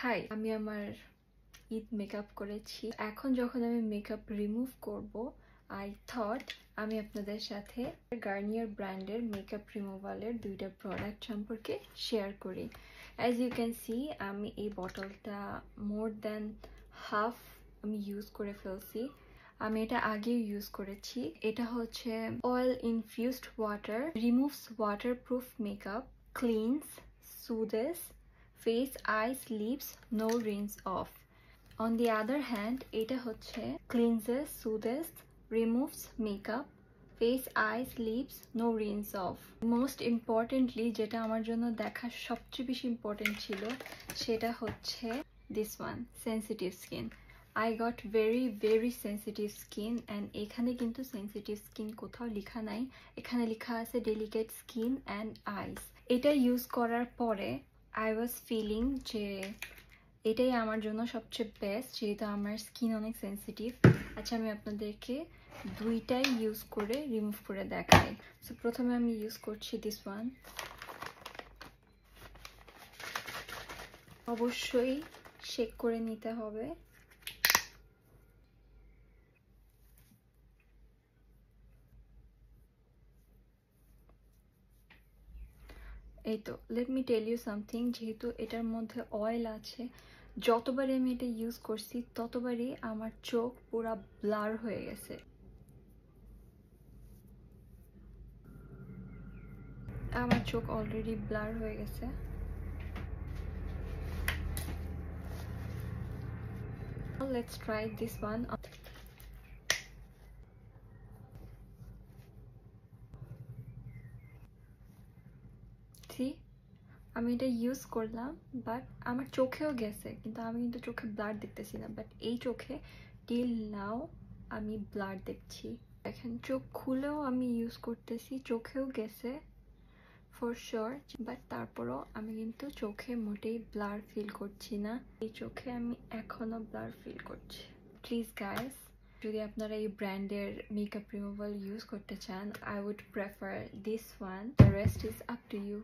High, আমি আমার Eid makeup করেছি। এখন যখন আমি মেকআপ রিমুভ করব, আই থট আমি আপনাদের সাথে গার্নিয়ার ব্র্যান্ডের মেকআপ রিমুভালের দুইটা প্রোডাক্ট সম্পর্কে শেয়ার করি। অ্যাজ ইউ ক্যান সি, আমি এই বটলটা মোর দ্যান হাফ আমি ইউজ করে ফেলছি। আমি এটা আগেও ইউজ করেছি। এটা হচ্ছে oil infused water, removes waterproof makeup, cleanse, soothes face, eyes, lips, no rinse off. On the other hand, এটা হচ্ছে cleanses, soothes, removes makeup, face, eyes, lips, no rinse off. Most importantly, যেটা আমার জন্য দেখা সবচেয়ে বেশি ইম্পর্টেন্ট ছিল, সেটা হচ্ছে this one, sensitive skin. I got very sensitive skin and এখানে কিন্তু sensitive skin কোথাও লেখা নাই, এখানে লেখা আছে delicate skin and eyes. এটা ইউজ করার পরে I was feeling যে এটাই আমার জন্য সবচেয়ে বেস্ট, যেহেতু আমার স্কিন অনেক সেন্সিটিভ। আচ্ছা, আমি আপনাদেরকে দুইটাই ইউজ করে রিমুভ করে দেখাই। সো প্রথমে আমি ইউজ করছি দিস ওয়ান। অবশ্যই শেক করে নিতে হবে। এই তো, let me tell you something, যেহেতু এটার মধ্যে অয়েল আছে, যতবারই আমি এটা ইউজ করছি ততবারই আমার চোখ পুরা ব্লার হয়ে গেছে। আমার চোখ অলরেডি ব্লার হয়ে গেছে। Let's try this one. See, আমি এটা ইউজ করলাম, বাট আমার চোখেও গেছে, কিন্তু আমি কিন্তু চোখে ব্লার দেখতেছি না। বাট এই চোখে টিল নাও আমি ব্লার দেখছি। দেখেন, চোখ খুলেও আমি ইউজ করতেছি, চোখেও গেছে ফর শিওর, বাট তারপরও আমি কিন্তু চোখে মোটেই ব্লার ফিল করছি না। এই চোখে আমি এখনো ব্লার ফিল করছি। প্লিজ গাইস, যদি আপনারা এই ব্র্যান্ডের মেকআপ রিমুভাল ইউজ করতে চান, I would prefer this one. The rest is up to you.